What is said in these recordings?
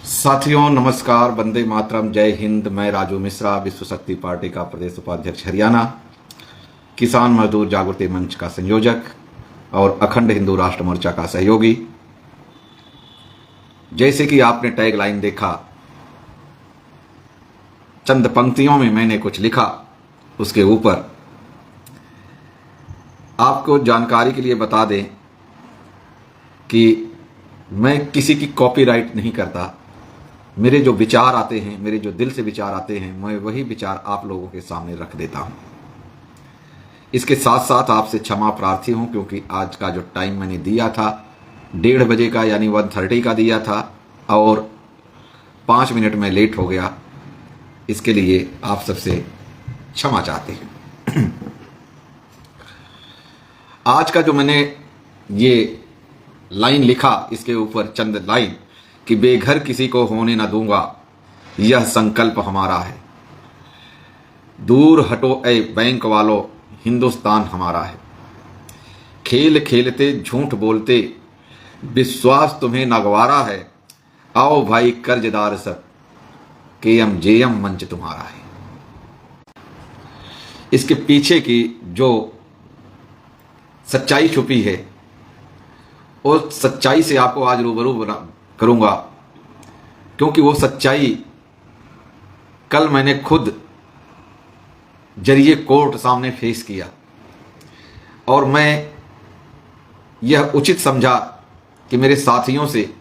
साथियों नमस्कार, वंदे मातरम, जय हिंद। मैं राजू मिश्रा, विश्व शक्ति पार्टी का प्रदेश उपाध्यक्ष हरियाणा, किसान मजदूर जागृति मंच का संयोजक और अखंड हिंदू राष्ट्र मोर्चा का सहयोगी। जैसे कि आपने टैग लाइन देखा, चंद पंक्तियों में मैंने कुछ लिखा। उसके ऊपर आपको जानकारी के लिए बता दें कि मैं किसी की कॉपीराइट नहीं करता। मेरे जो विचार आते हैं, मेरे जो दिल से विचार आते हैं, मैं वही विचार आप लोगों के सामने रख देता हूं। इसके साथ साथ आपसे क्षमा प्रार्थी हूं, क्योंकि आज का जो टाइम मैंने दिया था 1:30 बजे का, यानी 1:30 का दिया था और 5 मिनट में लेट हो गया। इसके लिए आप सबसे क्षमा चाहते हैं। आज का जो मैंने ये लाइन लिखा, इसके ऊपर चंद लाइन कि बेघर किसी को होने न दूंगा, यह संकल्प हमारा है। दूर हटो ऐ बैंक वालों, हिंदुस्तान हमारा है। खेल खेलते झूठ बोलते, विश्वास तुम्हें नगवारा है। आओ भाई कर्जदार सब, केएम जेएम मंच तुम्हारा है। इसके पीछे की जो सच्चाई छुपी है, उस सच्चाई से आपको आज रूबरू करूंगा, क्योंकि वो सच्चाई कल मैंने खुद जरिए कोर्ट सामने फेस किया और मैं यह उचित समझा कि मेरे साथियों से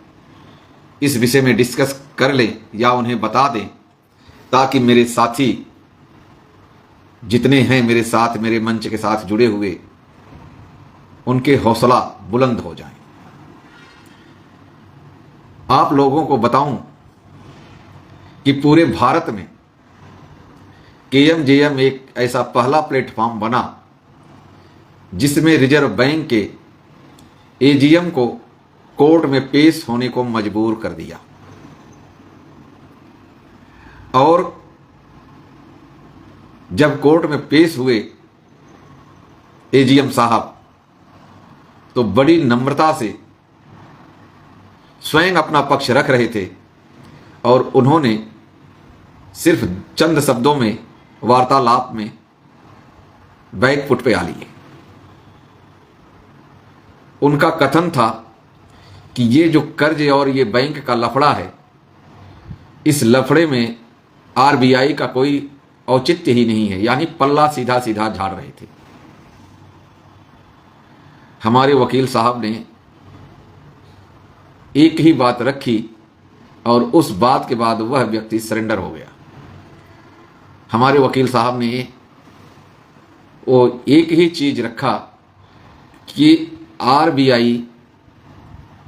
इस विषय में डिस्कस कर लें या उन्हें बता दें, ताकि मेरे साथी जितने हैं मेरे साथ, मेरे मंच के साथ जुड़े हुए, उनके हौसला बुलंद हो जाए। आप लोगों को बताऊं कि पूरे भारत में केएमजेएम एक ऐसा पहला प्लेटफॉर्म बना जिसमें रिजर्व बैंक के एजीएम को कोर्ट में पेश होने को मजबूर कर दिया। और जब कोर्ट में पेश हुए एजीएम साहब, तो बड़ी नम्रता से स्वयं अपना पक्ष रख रहे थे और उन्होंने सिर्फ चंद शब्दों में वार्तालाप में बैक फुट पे आ लिए। उनका कथन था कि ये जो कर्ज और ये बैंक का लफड़ा है, इस लफड़े में आरबीआई का कोई औचित्य ही नहीं है, यानी पल्ला सीधा सीधा झाड़ रहे थे। हमारे वकील साहब ने एक ही बात रखी और उस बात के बाद वह व्यक्ति सरेंडर हो गया। हमारे वकील साहब ने वो एक ही चीज रखा कि आरबीआई,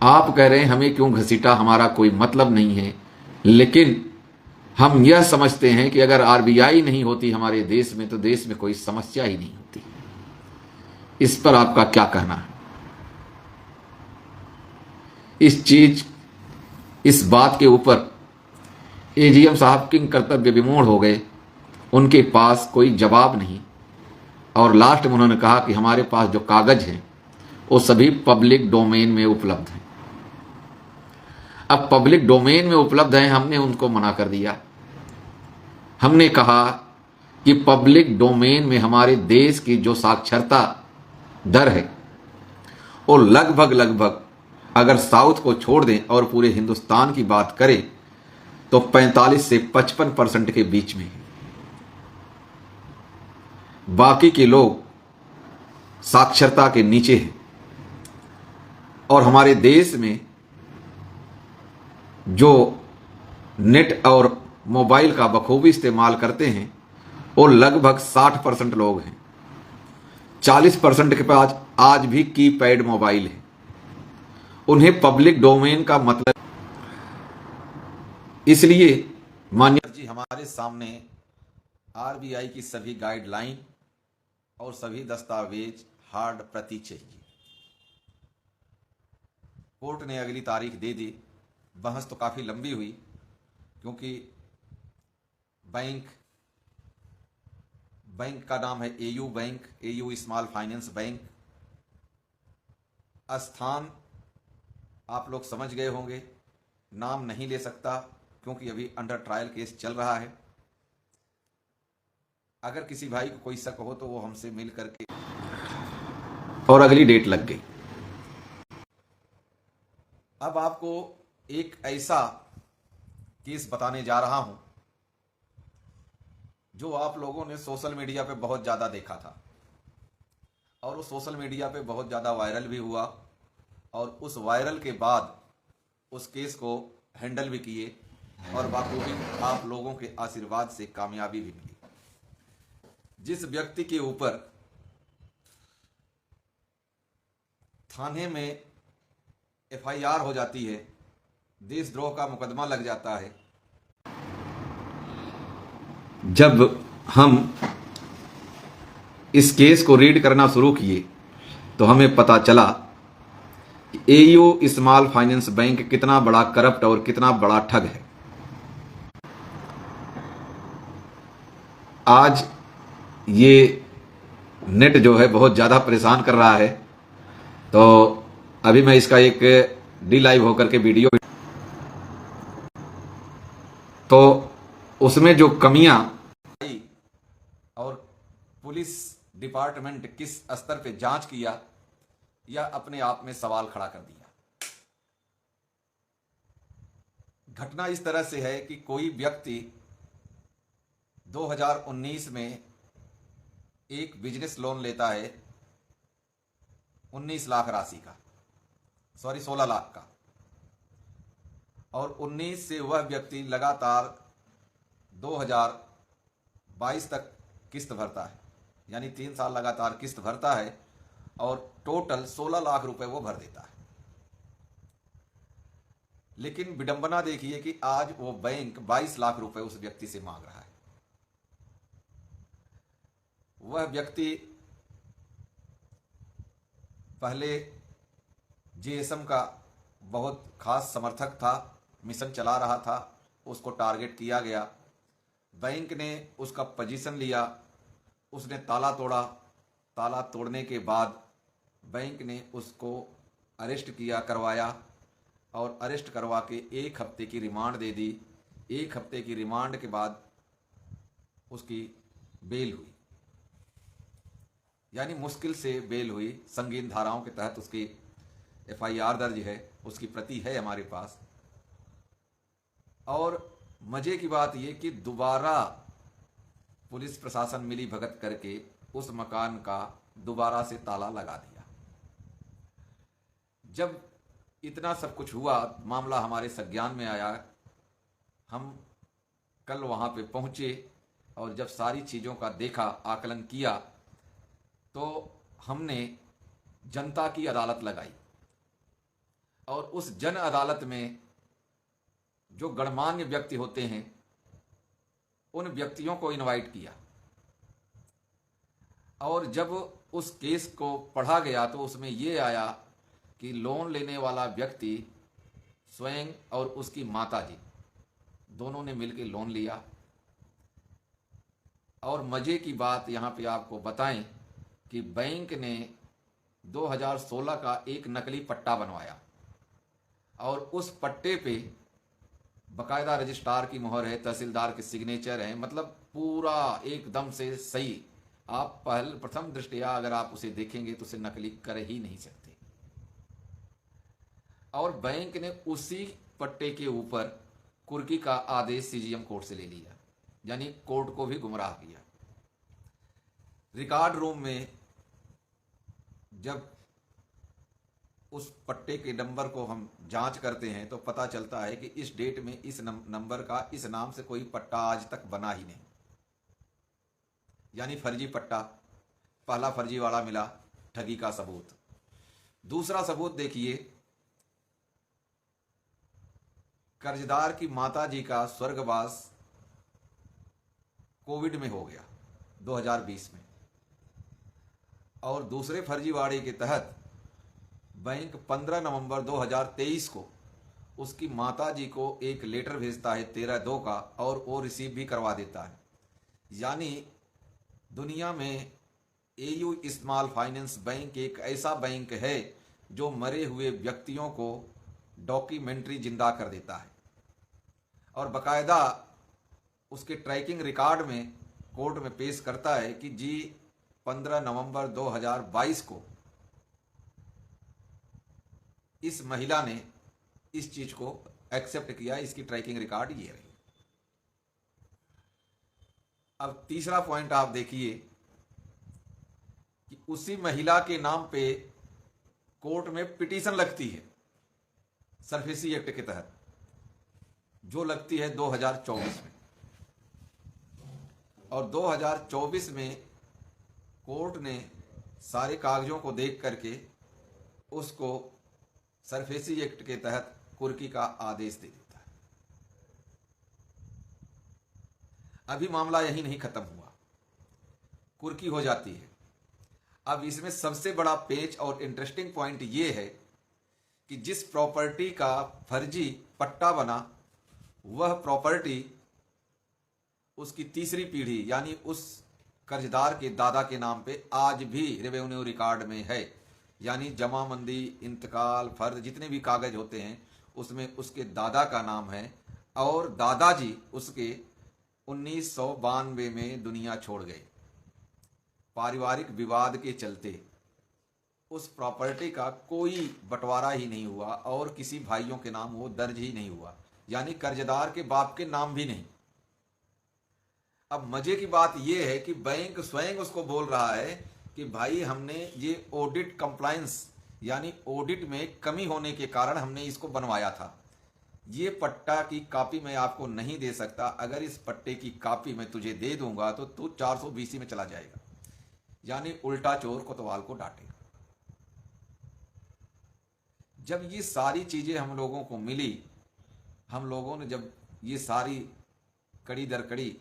आप कह रहे हैं हमें क्यों घसीटा, हमारा कोई मतलब नहीं है, लेकिन हम यह समझते हैं कि अगर आरबीआई नहीं होती हमारे देश में, तो देश में कोई समस्या ही नहीं होती। इस पर आपका क्या कहना है? इस बात के ऊपर एजीएम साहब किंग कर्तव्य विमूढ़ हो गए। उनके पास कोई जवाब नहीं और लास्ट में उन्होंने कहा कि हमारे पास जो कागज हैं वो सभी पब्लिक डोमेन में उपलब्ध हैं। अब पब्लिक डोमेन में उपलब्ध हैं, हमने उनको मना कर दिया। हमने कहा कि पब्लिक डोमेन में हमारे देश की जो साक्षरता दर है वो लगभग अगर साउथ को छोड़ दें और पूरे हिंदुस्तान की बात करें तो 45 से 55% के बीच में है। बाकी के लोग साक्षरता के नीचे हैं और हमारे देश में जो नेट और मोबाइल का बखूबी इस्तेमाल करते हैं वो लगभग 60% लोग हैं। 40% के पास आज भी कीपैड मोबाइल है। उन्हें पब्लिक डोमेन का मतलब, इसलिए माननीय जी हमारे सामने आरबीआई की सभी गाइडलाइन और सभी दस्तावेज हार्ड प्रति चाहिए। कोर्ट ने अगली तारीख दे दी। बहस तो काफी लंबी हुई, क्योंकि बैंक का नाम है AU bank, AU small finance bank. स्थान आप लोग समझ गए होंगे नाम नहीं ले सकता क्योंकि अभी अंडर ट्रायल केस चल रहा है। अगर किसी भाई को कोई शक हो तो वो हमसे मिल करके, और अगली डेट लग गई। अब आपको एक ऐसा केस बताने जा रहा हूं जो आप लोगों ने सोशल मीडिया पे बहुत ज़्यादा देखा था और वो सोशल मीडिया पे बहुत ज़्यादा वायरल भी हुआ, और उस वायरल के बाद उस केस को हैंडल भी किए और बाखूबी आप लोगों के आशीर्वाद से कामयाबी भी मिली। जिस व्यक्ति के ऊपर थाने में एफआईआर हो जाती है, देशद्रोह का मुकदमा लग जाता है, जब हम इस केस को रीड करना शुरू किए तो हमें पता चला कि एयू स्मॉल फाइनेंस बैंक कितना बड़ा करप्ट और कितना बड़ा ठग है। आज ये नेट जो है बहुत ज़्यादा परेशान कर रहा है, तो अभी मैं इसका एक डी लाइव होकर के वीडियो, तो उसमें जो कमियां आई और पुलिस डिपार्टमेंट किस स्तर पे जांच किया, यह अपने आप में सवाल खड़ा कर दिया। घटना इस तरह से है कि कोई व्यक्ति 2019 में एक बिजनेस लोन लेता है 19 लाख राशि का, 16 लाख का, और 19 से वह व्यक्ति लगातार 2022 तक किस्त भरता है, यानी 3 साल लगातार किस्त भरता है और टोटल 16 लाख रुपए वो भर देता है। लेकिन विडंबना देखिए कि आज वो बैंक 22 लाख रुपए उस व्यक्ति से मांग रहा है। वह व्यक्ति पहले जीएसएम का बहुत खास समर्थक था, मिशन चला रहा था, उसको टारगेट किया गया। बैंक ने उसका पोजीशन लिया, उसने ताला तोड़ा। ताला तोड़ने के बाद बैंक ने उसको अरेस्ट करवाया और अरेस्ट करवा के 1 हफ्ते की रिमांड दे दी। 1 हफ्ते की रिमांड के बाद उसकी बेल हुई, यानी मुश्किल से बेल हुई। संगीन धाराओं के तहत उसकी एफआईआर दर्ज है, उसकी प्रति है हमारे पास। और मजे की बात यह कि दोबारा पुलिस प्रशासन मिली भगत करके उस मकान का दोबारा से ताला लगा दिया। जब इतना सब कुछ हुआ, मामला हमारे संज्ञान में आया, हम कल वहां पे पहुंचे और जब सारी चीज़ों का देखा, आकलन किया, तो हमने जनता की अदालत लगाई और उस जन अदालत में जो गणमान्य व्यक्ति होते हैं उन व्यक्तियों को इनवाइट किया। और जब उस केस को पढ़ा गया तो उसमें यह आया कि लोन लेने वाला व्यक्ति स्वयं और उसकी माताजी दोनों ने मिलकर लोन लिया। और मजे की बात यहां पे आपको बताएं कि बैंक ने 2016 का एक नकली पट्टा बनवाया और उस पट्टे पे बकायदा रजिस्ट्रार की मोहर है, तहसीलदार के सिग्नेचर है, मतलब पूरा एकदम से सही। आप प्रथम दृष्टया अगर आप उसे देखेंगे तो उसे नकली कर ही नहीं सकते। और बैंक ने उसी पट्टे के ऊपर कुर्की का आदेश सीजीएम कोर्ट से ले लिया, यानी कोर्ट को भी गुमराह किया। रिकॉर्ड रूम में जब उस पट्टे के नंबर को हम जांच करते हैं तो पता चलता है कि इस डेट में इस नंबर का इस नाम से कोई पट्टा आज तक बना ही नहीं, यानी फर्जी पट्टा। पहला फर्जी वाला मिला, ठगी का सबूत। दूसरा सबूत देखिए, कर्जदार की माताजी का स्वर्गवास कोविड में हो गया 2020 में, और दूसरे फर्जीवाड़े के तहत बैंक 15 नवंबर 2023 को उसकी माताजी को एक लेटर भेजता है 13/2 का, और वो रिसीव भी करवा देता है। यानी दुनिया में एयू स्मॉल फाइनेंस बैंक एक ऐसा बैंक है जो मरे हुए व्यक्तियों को डॉक्यूमेंट्री जिंदा कर देता है और बकायदा उसके ट्रैकिंग रिकॉर्ड में कोर्ट में पेश करता है कि जी 15 नवंबर 2022 को इस महिला ने इस चीज को एक्सेप्ट किया, इसकी ट्रैकिंग रिकॉर्ड ये रही। अब तीसरा पॉइंट आप देखिए कि उसी महिला के नाम पे कोर्ट में पिटीशन लगती है सरफेसी एक्ट के तहत, जो लगती है 2024 में। और 2024 में कोर्ट ने सारे कागजों को देख करके उसको सरफेसी एक्ट के तहत कुर्की का आदेश दे देता है। अभी मामला यही नहीं खत्म हुआ, कुर्की हो जाती है। अब इसमें सबसे बड़ा पेच और इंटरेस्टिंग पॉइंट ये है कि जिस प्रॉपर्टी का फर्जी पट्टा बना, वह प्रॉपर्टी उसकी तीसरी पीढ़ी यानी उस कर्जदार के दादा के नाम पे आज भी रेवेन्यू रिकॉर्ड में है। यानी जमाबंदी, इंतकाल, फर्ज, जितने भी कागज होते हैं उसमें उसके दादा का नाम है और दादाजी उसके 1992 में दुनिया छोड़ गए। पारिवारिक विवाद के चलते उस प्रॉपर्टी का कोई बंटवारा ही नहीं हुआ और किसी भाइयों के नाम वो दर्ज ही नहीं हुआ, यानी कर्जदार के बाप के नाम भी नहीं। अब मजे की बात यह है कि बैंक स्वयं उसको बोल रहा है कि भाई हमने ये ऑडिट कंप्लायंस यानी ऑडिट में कमी होने के कारण हमने इसको बनवाया था। ये पट्टा की कॉपी मैं आपको नहीं दे सकता, अगर इस पट्टे की कॉपी मैं तुझे दे दूंगा तो तू 420 में चला जाएगा, यानी उल्टा चोर कोतवाल को डांटेगा। जब ये सारी चीजें हम लोगों को मिली, हम लोगों ने जब ये सारी कड़ी दर कड़ी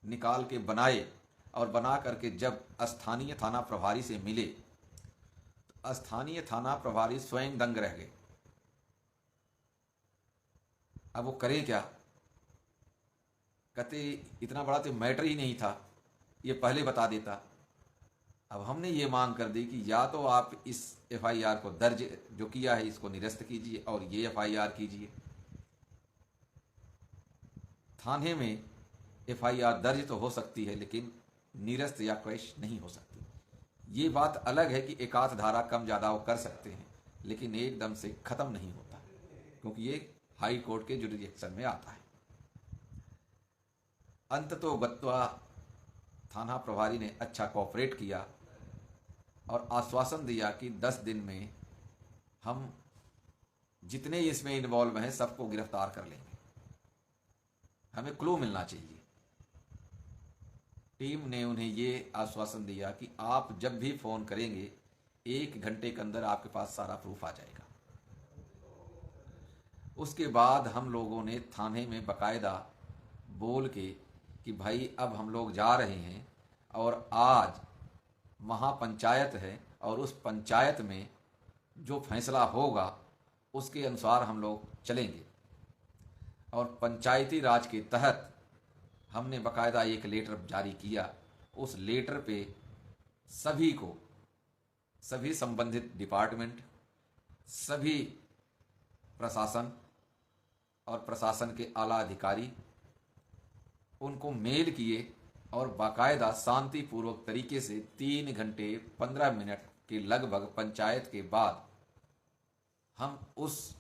निकाल के बनाए और बना करके जब स्थानीय थाना प्रभारी से मिले तो स्थानीय थाना प्रभारी स्वयं दंग रह गए। अब वो करे क्या? कहते इतना बड़ा तो मैटर ही नहीं था, ये पहले बता देता। अब हमने ये मांग कर दी कि या तो आप इस एफआईआर को दर्ज जो किया है इसको निरस्त कीजिए और ये एफआईआर कीजिए। थाने में एफआईआर दर्ज तो हो सकती है लेकिन निरस्त या क्रैश नहीं हो सकती। ये बात अलग है कि एकाध धारा कम ज़्यादा वो कर सकते हैं, लेकिन एकदम से ख़त्म नहीं होता क्योंकि ये हाई कोर्ट के जुरिडिक्शन में आता है। अंततो गत्वा थाना प्रभारी ने अच्छा कोऑपरेट किया और आश्वासन दिया कि 10 दिन में हम जितने इसमें इन्वॉल्व हैं सबको गिरफ्तार कर लेंगे, हमें क्लू मिलना चाहिए। टीम ने उन्हें ये आश्वासन दिया कि आप जब भी फोन करेंगे 1 घंटे के अंदर आपके पास सारा प्रूफ आ जाएगा। उसके बाद हम लोगों ने थाने में बकायदा बोल के कि भाई अब हम लोग जा रहे हैं और आज महापंचायत है और उस पंचायत में जो फैसला होगा उसके अनुसार हम लोग चलेंगे। और पंचायती राज के तहत हमने बकायदा एक लेटर जारी किया। उस लेटर पे सभी को, सभी संबंधित डिपार्टमेंट, सभी प्रशासन और प्रशासन के आला अधिकारी उनको मेल किए और बाकायदा शांतिपूर्वक तरीके से 3 घंटे 15 मिनट के लगभग पंचायत के बाद हम उस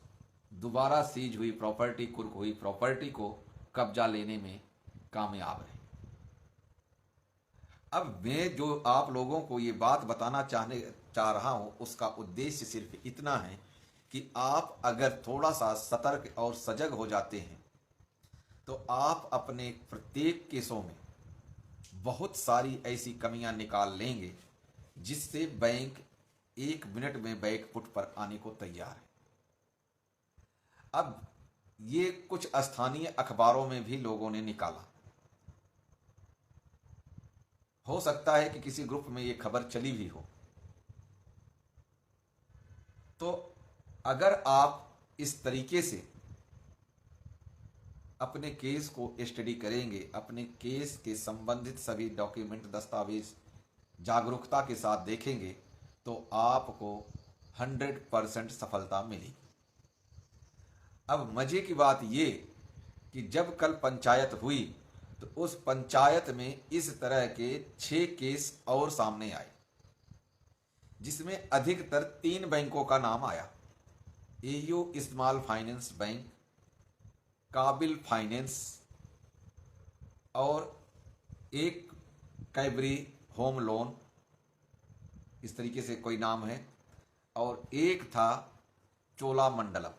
दोबारा सीज हुई प्रॉपर्टी, कुर्क हुई प्रॉपर्टी को कब्जा लेने में कामयाब रहे। अब मैं जो आप लोगों को ये बात बताना चाह रहा हूं उसका उद्देश्य सिर्फ इतना है कि आप अगर थोड़ा सा सतर्क और सजग हो जाते हैं तो आप अपने प्रत्येक केसों में बहुत सारी ऐसी कमियां निकाल लेंगे जिससे बैंक 1 मिनट में बैकफुट पर आने को तैयार है। अब ये कुछ स्थानीय अखबारों में भी लोगों ने निकाला, हो सकता है कि किसी ग्रुप में ये खबर चली भी हो। तो अगर आप इस तरीके से अपने केस को स्टडी करेंगे, अपने केस के संबंधित सभी डॉक्यूमेंट, दस्तावेज जागरूकता के साथ देखेंगे तो आपको 100% सफलता मिलेगी। अब मजे की बात ये कि जब कल पंचायत हुई तो उस पंचायत में इस तरह के 6 केस और सामने आए, जिसमें अधिकतर 3 बैंकों का नाम आया। एयू स्मॉल फाइनेंस बैंक, काबिल फाइनेंस और एक कैबरी होम लोन, इस तरीके से कोई नाम है, और एक था चोलामंडलम।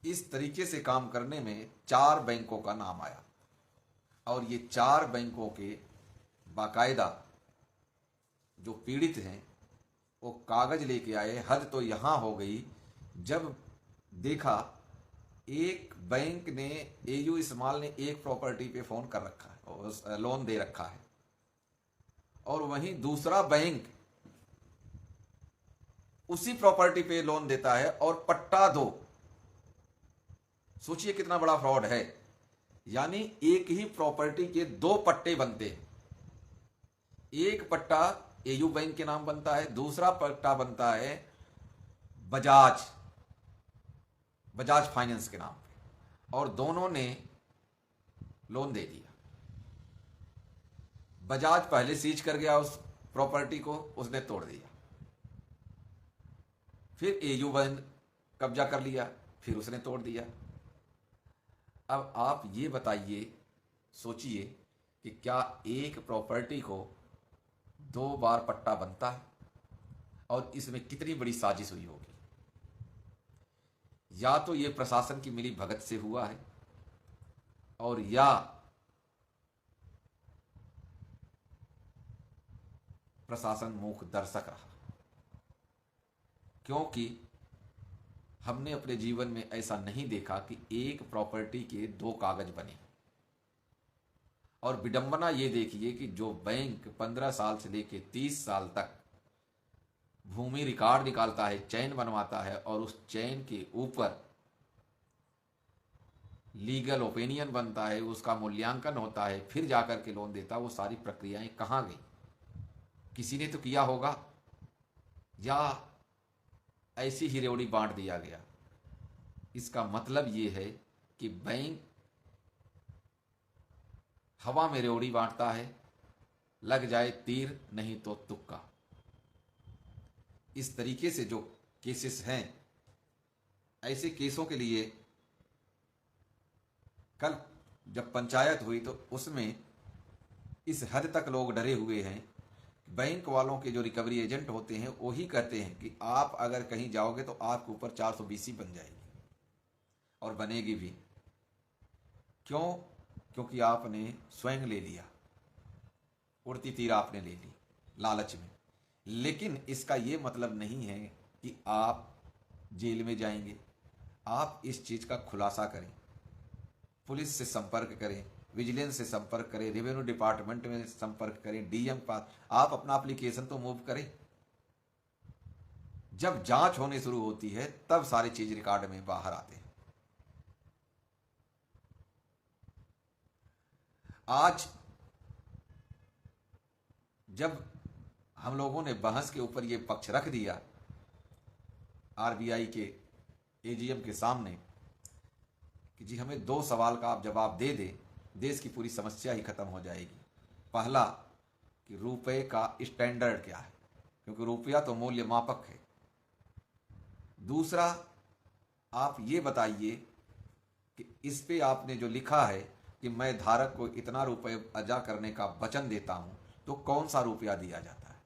इस तरीके से काम करने में 4 बैंकों का नाम आया और ये 4 बैंकों के बाकायदा जो पीड़ित हैं वो कागज लेके आए। हद तो यहाँ हो गई जब देखा एक बैंक ने, एयू स्मॉल ने एक प्रॉपर्टी पे फोन कर रखा है और लोन दे रखा है, और वहीं दूसरा बैंक उसी प्रॉपर्टी पे लोन देता है और पट्टा दो। सोचिए कितना बड़ा फ्रॉड है। यानी एक ही प्रॉपर्टी के 2 पट्टे बनते हैं। एक पट्टा एयू बैंक के नाम बनता है, दूसरा पट्टा बनता है बजाज फाइनेंस के नाम पे, और दोनों ने लोन दे दिया। बजाज पहले सीज कर गया उस प्रॉपर्टी को, उसने तोड़ दिया। फिर एयू बैंक कब्जा कर लिया, फिर उसने तोड़ दिया। अब आप ये बताइए, सोचिए कि क्या एक प्रॉपर्टी को 2 बार पट्टा बनता है, और इसमें कितनी बड़ी साजिश हुई होगी। या तो ये प्रशासन की मिली भगत से हुआ है, और या प्रशासन मूक दर्शक रहा, क्योंकि हमने अपने जीवन में ऐसा नहीं देखा कि एक प्रॉपर्टी के 2 कागज बने। और विडंबना ये देखिए कि जो बैंक 15 साल से लेकर 30 साल तक भूमि रिकॉर्ड निकालता है, चैन बनवाता है, और उस चैन के ऊपर लीगल ओपिनियन बनता है, उसका मूल्यांकन होता है, फिर जाकर के लोन देता, वो सारी प्रक्रियाएं कहाँ गई? किसी ने तो किया होगा, या ऐसी ही रेवड़ी बांट दिया गया। इसका मतलब ये है कि बैंक हवा में रेवड़ी बांटता है, लग जाए तीर नहीं तो तुक्का। इस तरीके से जो केसेस हैं, ऐसे केसों के लिए कल जब पंचायत हुई तो उसमें इस हद तक लोग डरे हुए हैं। बैंक वालों के जो रिकवरी एजेंट होते हैं वो ही कहते हैं कि आप अगर कहीं जाओगे तो आपके ऊपर 420 बन जाएगी, और बनेगी भी। क्यों? क्योंकि आपने स्वयं ले लिया, उड़ती तीर आपने ले ली लालच में। लेकिन इसका ये मतलब नहीं है कि आप जेल में जाएंगे। आप इस चीज़ का खुलासा करें, पुलिस से संपर्क करें, विजिलेंस से संपर्क करें, रेवेन्यू डिपार्टमेंट में संपर्क करें, डीएम पास आप अपना एप्लीकेशन तो मूव करें। जब जांच होने शुरू होती है तब सारी चीज रिकॉर्ड में बाहर आते हैं। आज जब हम लोगों ने बहस के ऊपर ये पक्ष रख दिया आरबीआई के एजीएम के सामने कि जी हमें 2 सवाल का आप जवाब दे दें, देश की पूरी समस्या ही खत्म हो जाएगी। पहला कि रुपए का स्टैंडर्ड क्या है, क्योंकि रुपया तो मूल्य मापक है। दूसरा, आप ये बताइए कि इस पे आपने जो लिखा है कि मैं धारक को इतना रुपए अदा करने का वचन देता हूं, तो कौन सा रुपया दिया जाता है?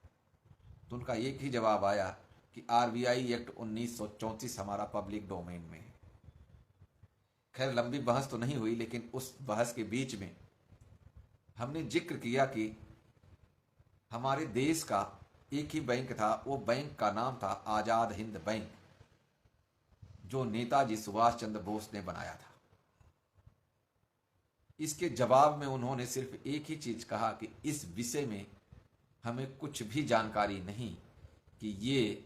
तो उनका एक ही जवाब आया कि आरबीआई एक्ट 1934 हमारा पब्लिक डोमेन में है। खैर लंबी बहस तो नहीं हुई, लेकिन उस बहस के बीच में हमने जिक्र किया कि हमारे देश का एक ही बैंक था, वो बैंक का नाम था आजाद हिंद बैंक, जो नेताजी सुभाष चंद्र बोस ने बनाया था। इसके जवाब में उन्होंने सिर्फ एक ही चीज कहा कि इस विषय में हमें कुछ भी जानकारी नहीं कि ये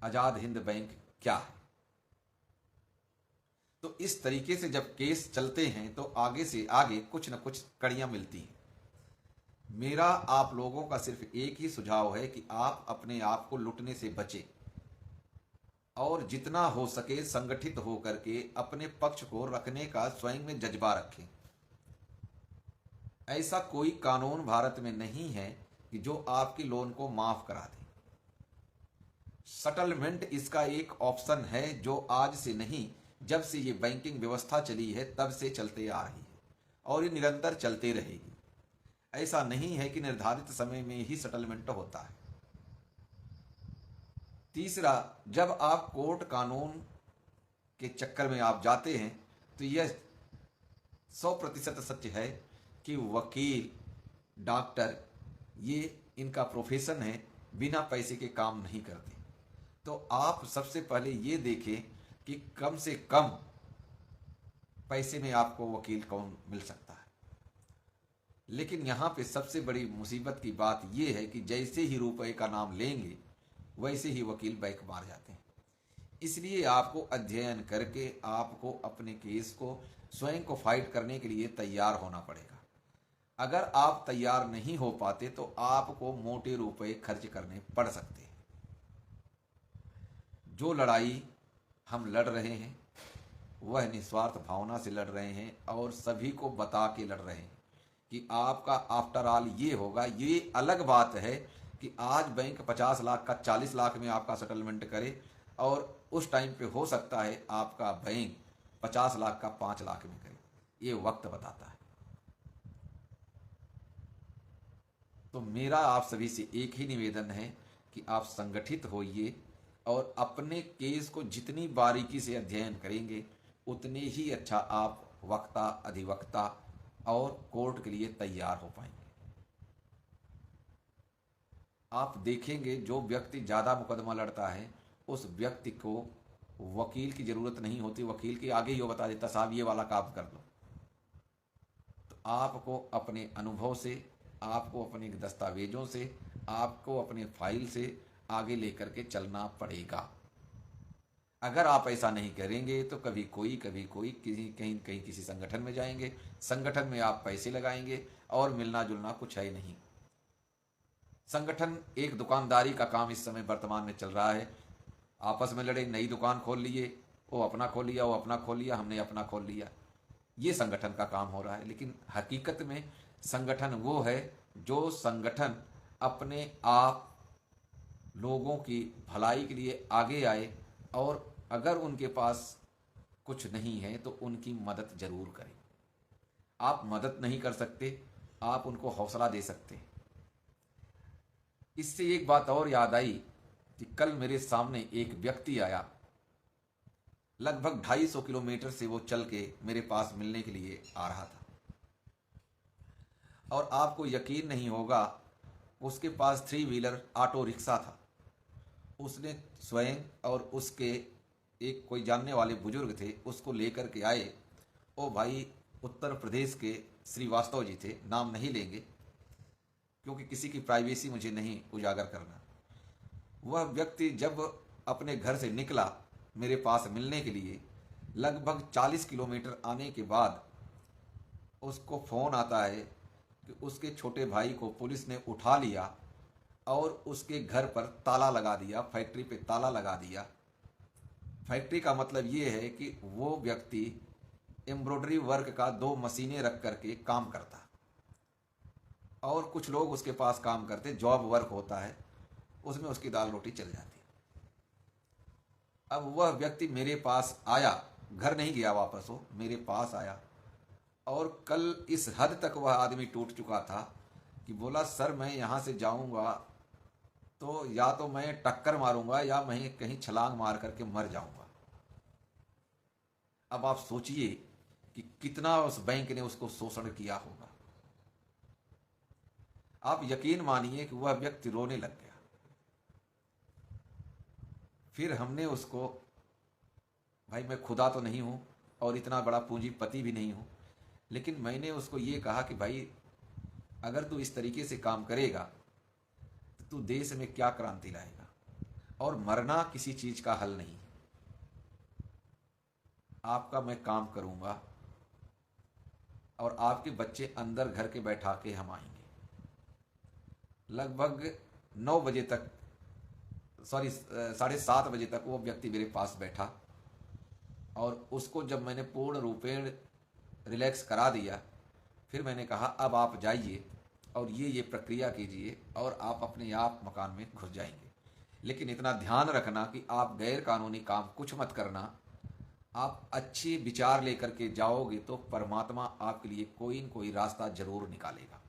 आजाद हिंद बैंक क्या है। तो इस तरीके से जब केस चलते हैं तो आगे से आगे कुछ न कुछ कड़ियां मिलती हैं। मेरा आप लोगों का सिर्फ एक ही सुझाव है कि आप अपने आप को लुटने से बचें। और जितना हो सके संगठित होकर के अपने पक्ष को रखने का स्वयं में जज्बा रखें। ऐसा कोई कानून भारत में नहीं है कि जो आपकी लोन को माफ करा दे। सेटलमेंट इसका एक ऑप्शन है जो आज से नहीं, जब से ये बैंकिंग व्यवस्था चली है तब से चलते आ रही है और ये निरंतर चलते रहेगी। ऐसा नहीं है कि निर्धारित समय में ही सेटलमेंट होता है। तीसरा, जब आप कोर्ट कानून के चक्कर में आप जाते हैं तो यह 100% सत्य है कि वकील, डॉक्टर, ये इनका प्रोफेशन है, बिना पैसे के काम नहीं करते। तो आप सबसे पहले ये देखें कि कम से कम पैसे में आपको वकील कौन मिल सकता है। लेकिन यहाँ पे सबसे बड़ी मुसीबत की बात यह है कि जैसे ही रुपए का नाम लेंगे वैसे ही वकील बैक मार जाते हैं। इसलिए आपको अध्ययन करके आपको अपने केस को स्वयं को फाइट करने के लिए तैयार होना पड़ेगा। अगर आप तैयार नहीं हो पाते तो आपको मोटे रुपए खर्च करने पड़ सकते हैं। जो लड़ाई हम लड़ रहे हैं वह निस्वार्थ भावना से लड़ रहे हैं और सभी को बता के लड़ रहे हैं कि आपका आफ्टर ऑल ये होगा। ये अलग बात है कि आज बैंक 50 लाख का 40 लाख में आपका सेटलमेंट करे और उस टाइम पे हो सकता है आपका बैंक 50 लाख का 5 लाख में करे। ये वक्त बताता है। तो मेरा आप सभी से एक ही निवेदन है कि आप संगठित होइए और अपने केस को जितनी बारीकी से अध्ययन करेंगे उतने ही अच्छा आप वक्ता, अधिवक्ता और कोर्ट के लिए तैयार हो पाएंगे। आप देखेंगे जो व्यक्ति ज़्यादा मुकदमा लड़ता है उस व्यक्ति को वकील की ज़रूरत नहीं होती। वकील के आगे ही वो बता देता, साहब ये वाला काम कर लो। तो आपको अपने अनुभव से, आपको अपने दस्तावेजों से, आपको अपने फाइल से आगे लेकर के चलना पड़ेगा। अगर आप ऐसा नहीं करेंगे तो कभी कोई कहीं किसी संगठन में जाएंगे, संगठन में आप पैसे लगाएंगे और मिलना जुलना कुछ है नहीं। संगठन एक दुकानदारी का काम इस समय वर्तमान में चल रहा है। आपस में लड़े, नई दुकान खोल लिए, वो अपना खोल लिया, वो अपना खोल लिया, हमने अपना खोल लिया। ये संगठन का काम हो रहा है। लेकिन हकीकत में संगठन वो है जो संगठन अपने आप लोगों की भलाई के लिए आगे आए और अगर उनके पास कुछ नहीं है तो उनकी मदद जरूर करें। आप मदद नहीं कर सकते, आप उनको हौसला दे सकते हैं। इससे एक बात और याद आई कि कल मेरे सामने एक व्यक्ति आया, लगभग 250 किलोमीटर से वो चल के मेरे पास मिलने के लिए आ रहा था। और आपको यकीन नहीं होगा, उसके पास 3 व्हीलर ऑटो रिक्शा था। उसने स्वयं और उसके एक कोई जानने वाले बुजुर्ग थे, उसको लेकर के आए। ओ भाई उत्तर प्रदेश के श्रीवास्तव जी थे, नाम नहीं लेंगे क्योंकि किसी की प्राइवेसी मुझे नहीं उजागर करना। वह व्यक्ति जब अपने घर से निकला मेरे पास मिलने के लिए, लगभग 40 किलोमीटर आने के बाद उसको फ़ोन आता है कि उसके छोटे भाई को पुलिस ने उठा लिया और उसके घर पर ताला लगा दिया, फैक्ट्री पे ताला लगा दिया। फैक्ट्री का मतलब ये है कि वो व्यक्ति एम्ब्रॉयडरी वर्क का 2 मशीनें रख करके काम करता और कुछ लोग उसके पास काम करते, जॉब वर्क होता है, उसमें उसकी दाल रोटी चल जाती। अब वह व्यक्ति मेरे पास आया, घर नहीं गया वापस, वो मेरे पास आया और कल इस हद तक वह आदमी टूट चुका था कि बोला, सर मैं यहाँ से जाऊँगा तो या तो मैं टक्कर मारूंगा या मैं कहीं छलांग मार करके मर जाऊंगा। अब आप सोचिए कि कितना उस बैंक ने उसको शोषण किया होगा। आप यकीन मानिए कि वह व्यक्ति रोने लग गया। फिर हमने उसको, भाई मैं खुदा तो नहीं हूं और इतना बड़ा पूंजीपति भी नहीं हूं, लेकिन मैंने उसको ये कहा कि भाई अगर तू इस तरीके से काम करेगा तो तू देश में क्या क्रांति लाएगा, और मरना किसी चीज का हल नहीं। आपका मैं काम करूंगा और आपके बच्चे अंदर घर के बैठा के हम आएंगे। लगभग 9 बजे तक सॉरी 7:30 बजे तक वो व्यक्ति मेरे पास बैठा, और उसको जब मैंने पूर्ण रूपेण रिलैक्स करा दिया, फिर मैंने कहा अब आप जाइए और ये प्रक्रिया कीजिए और आप अपने आप मकान में घुस जाएंगे। लेकिन इतना ध्यान रखना कि आप गैर कानूनी काम कुछ मत करना। आप अच्छे विचार लेकर के जाओगे तो परमात्मा आपके लिए कोई न कोई रास्ता जरूर निकालेगा।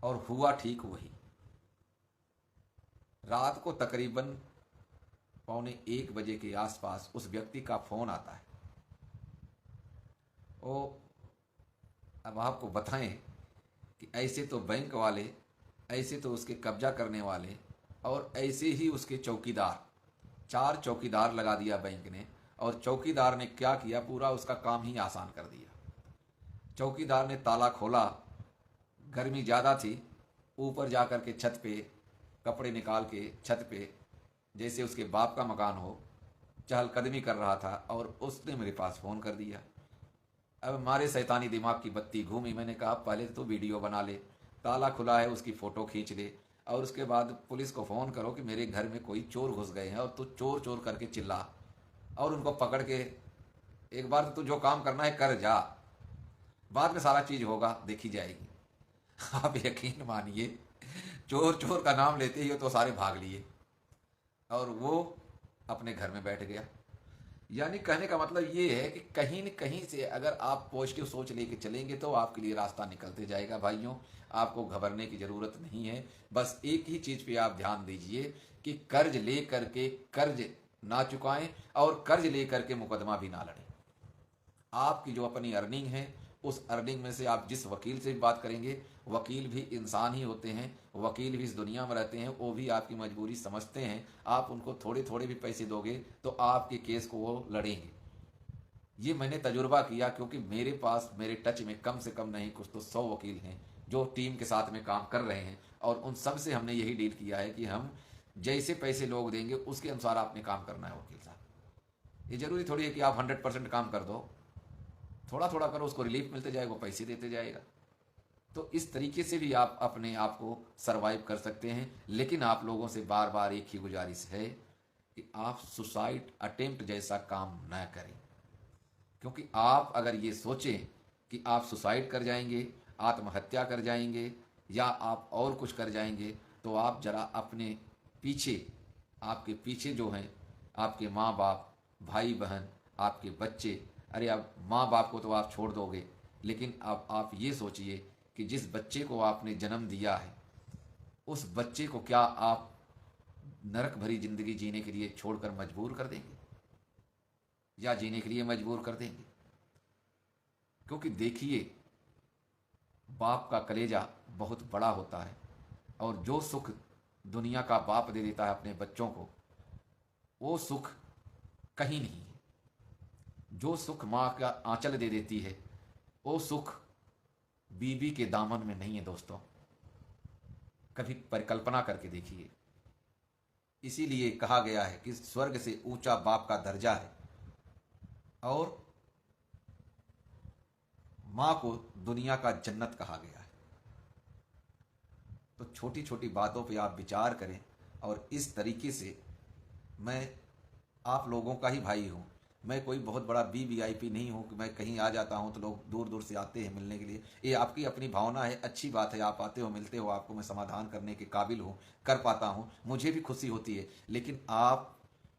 और हुआ ठीक वही। रात को तकरीबन 12:45 के आसपास उस व्यक्ति का फोन आता है। वो अब आपको बताएं कि ऐसे तो बैंक वाले, ऐसे तो उसके कब्जा करने वाले, और ऐसे ही उसके चौकीदार, 4 चौकीदार लगा दिया बैंक ने। और चौकीदार ने क्या किया, पूरा उसका काम ही आसान कर दिया। चौकीदार ने ताला खोला, गर्मी ज़्यादा थी, ऊपर जा कर के छत पे कपड़े निकाल के छत पे, जैसे उसके बाप का मकान हो, चहलकदमी कर रहा था, और उसने मेरे पास फ़ोन कर दिया। अब हमारे शैतानी दिमाग की बत्ती घूमी। मैंने कहा पहले तो वीडियो बना ले, ताला खुला है उसकी फ़ोटो खींच ले, और उसके बाद पुलिस को फ़ोन करो कि मेरे घर में कोई चोर घुस गए हैं, और तू चोर चोर करके चिल्ला, और उनको पकड़ के एक बार तो तू जो काम करना है कर जा, बाद में सारा चीज़ होगा, देखी जाएगी। आप यकीन मानिए, चोर चोर का नाम लेते ही तो सारे भाग लिए, और वो अपने घर में बैठ गया। यानी कहने का मतलब ये है कि कहीं न कहीं से अगर आप पॉजिटिव सोच लेके चलेंगे तो आपके लिए रास्ता निकलते जाएगा। भाइयों, आपको घबराने की ज़रूरत नहीं है। बस एक ही चीज़ पे आप ध्यान दीजिए कि कर्ज ले करके कर्ज ना चुकाएं, और कर्ज ले करके मुकदमा भी ना लड़ें। आपकी जो अपनी अर्निंग है, उस अर्निंग में से आप जिस वकील से भी बात करेंगे, वकील भी इंसान ही होते हैं, वकील भी इस दुनिया में रहते हैं, वो भी आपकी मजबूरी समझते हैं। आप उनको थोड़े थोड़े भी पैसे दोगे तो आपके केस को वो लड़ेंगे। ये मैंने तजुर्बा किया, क्योंकि मेरे पास, मेरे टच में कम से कम नहीं कुछ तो 100 वकील हैं जो टीम के साथ में काम कर रहे हैं, और उन सब से हमने यही डील किया है कि हम जैसे पैसे लोग देंगे उसके अनुसार आपने काम करना है। वकील साहब, ये जरूरी थोड़ी है कि आप 100% काम कर दो, थोड़ा थोड़ा करो, उसको रिलीफ मिलते जाएगा, पैसे देते जाएगा। तो इस तरीके से भी आप अपने आप को सरवाइव कर सकते हैं। लेकिन आप लोगों से बार बार एक ही गुजारिश है कि आप सुसाइड अटेम्प्ट जैसा काम न करें, क्योंकि आप अगर ये सोचें कि आप सुसाइड कर जाएंगे, आत्महत्या कर जाएंगे, या आप और कुछ कर जाएंगे, तो आप जरा अपने पीछे, आपके पीछे जो हैं आपके माँ बाप, भाई बहन, आपके बच्चे, अरे आप माँ बाप को तो आप छोड़ दोगे, लेकिन अब आप ये सोचिए कि जिस बच्चे को आपने जन्म दिया है, उस बच्चे को क्या आप नरक भरी जिंदगी जीने के लिए छोड़कर मजबूर कर देंगे, या जीने के लिए मजबूर कर देंगे? क्योंकि देखिए, बाप का कलेजा बहुत बड़ा होता है, और जो सुख दुनिया का बाप दे देता है अपने बच्चों को, वो सुख कहीं नहीं है। जो सुख माँ का आंचल दे देती है, वो सुख बीबी के दामन में नहीं है। दोस्तों, कभी परिकल्पना करके देखिए। इसीलिए कहा गया है कि स्वर्ग से ऊंचा बाप का दर्जा है, और माँ को दुनिया का जन्नत कहा गया है। तो छोटी छोटी बातों पे आप विचार करें, और इस तरीके से, मैं आप लोगों का ही भाई हूँ। मैं कोई बहुत बड़ा वीवीआईपी नहीं हूँ कि मैं कहीं आ जाता हूँ तो लोग दूर दूर से आते हैं मिलने के लिए। ये आपकी अपनी भावना है, अच्छी बात है, आप आते हो, मिलते हो, आपको मैं समाधान करने के काबिल हूँ, कर पाता हूँ, मुझे भी खुशी होती है। लेकिन आप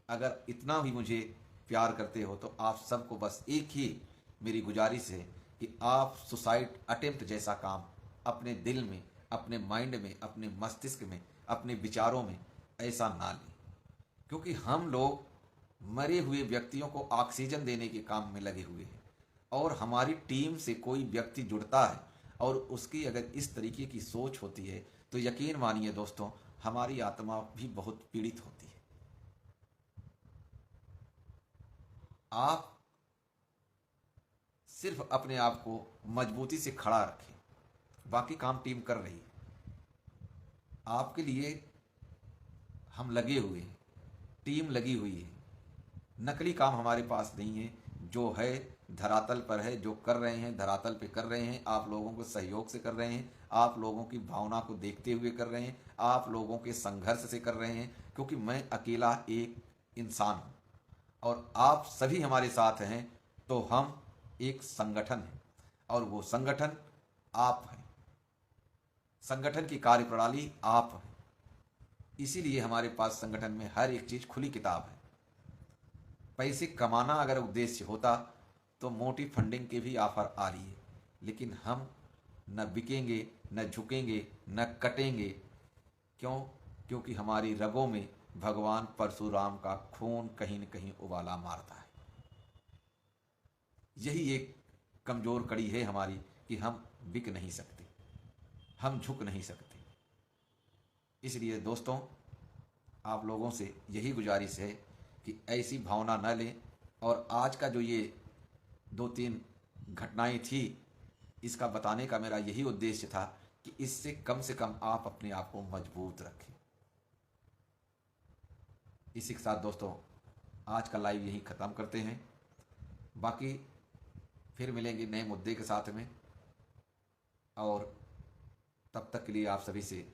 अगर इतना भी मुझे प्यार करते हो तो आप सबको बस एक ही मेरी गुजारिश है कि आप सुसाइड अटेम्प्ट जैसा काम अपने दिल में, अपने माइंड में, अपने मस्तिष्क में, अपने विचारों में ऐसा ना लें। क्योंकि हम लोग मरे हुए व्यक्तियों को ऑक्सीजन देने के काम में लगे हुए हैं, और हमारी टीम से कोई व्यक्ति जुड़ता है और उसकी अगर इस तरीके की सोच होती है, तो यकीन मानिए दोस्तों, हमारी आत्मा भी बहुत पीड़ित होती है। आप सिर्फ अपने आप को मजबूती से खड़ा रखें, बाकी काम टीम कर रही है। आपके लिए हम लगे हुए हैं, टीम लगी हुई है। नकली काम हमारे पास नहीं है। जो है धरातल पर है, जो कर रहे हैं धरातल पे कर रहे हैं, आप लोगों के सहयोग से कर रहे हैं, आप लोगों की भावना को देखते हुए कर रहे हैं, आप लोगों के संघर्ष से कर रहे हैं। क्योंकि मैं अकेला एक इंसान हूँ और आप सभी हमारे साथ हैं, तो हम एक संगठन हैं और वो संगठन आप हैं। संगठन की कार्यप्रणाली आप हैं। इसीलिए हमारे पास संगठन में हर एक चीज खुली किताब है। पैसे कमाना अगर उद्देश्य होता तो मोटी फंडिंग के भी ऑफर आ रही है, लेकिन हम न बिकेंगे, न झुकेंगे, न कटेंगे। क्यों? क्योंकि हमारी रगों में भगवान परशुराम का खून कहीं न कहीं उबाला मारता है। यही एक कमजोर कड़ी है हमारी कि हम बिक नहीं सकते, हम झुक नहीं सकते। इसलिए दोस्तों, आप लोगों से यही गुजारिश है कि ऐसी भावना न लें। और आज का जो ये 2-3 घटनाएं थी, इसका बताने का मेरा यही उद्देश्य था कि इससे कम से कम आप अपने आप को मजबूत रखें। इसी के साथ दोस्तों आज का लाइव यहीं ख़त्म करते हैं। बाकी फिर मिलेंगे नए मुद्दे के साथ में, और तब तक के लिए आप सभी से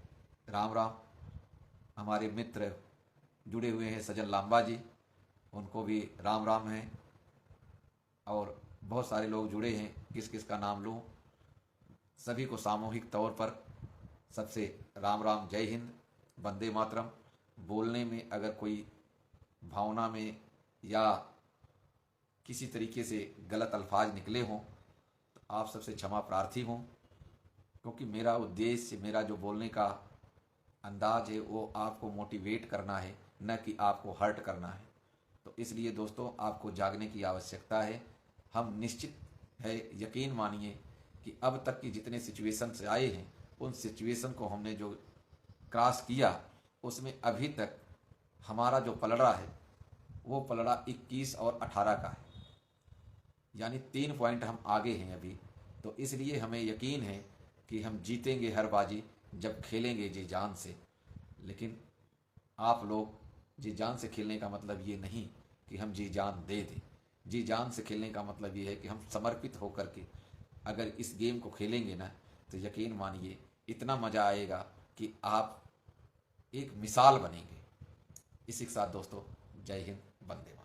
राम राम। हमारे मित्र जुड़े हुए हैं सजन लांबा जी, उनको भी राम राम है। और बहुत सारे लोग जुड़े हैं, किस किस का नाम लूँ? सभी को सामूहिक तौर पर सबसे राम राम, जय हिंद, वंदे मातरम। बोलने में अगर कोई भावना में या किसी तरीके से गलत अल्फाज निकले हों तो आप सबसे क्षमा प्रार्थी हूँ, क्योंकि मेरा उद्देश्य, मेरा जो बोलने का अंदाज है वो आपको मोटिवेट करना है, न कि आपको हर्ट करना है। तो इसलिए दोस्तों आपको जागने की आवश्यकता है। हम निश्चित है, यकीन मानिए कि अब तक की जितने सिचुएशन से आए हैं, उन सिचुएशन को हमने जो क्रॉस किया, उसमें अभी तक हमारा जो पलड़ा है वो पलड़ा 21 और 18 का है, यानी 3 पॉइंट हम आगे हैं अभी। तो इसलिए हमें यकीन है कि हम जीतेंगे हर बाजी जब खेलेंगे जी जान से। लेकिन आप लोग जी जान से खेलने का मतलब ये नहीं कि हम जी जान दे दें। जी जान से खेलने का मतलब ये है कि हम समर्पित होकर के अगर इस गेम को खेलेंगे ना, तो यकीन मानिए इतना मज़ा आएगा कि आप एक मिसाल बनेंगे। इसी के साथ दोस्तों, जय हिंद, वंदे मातरम।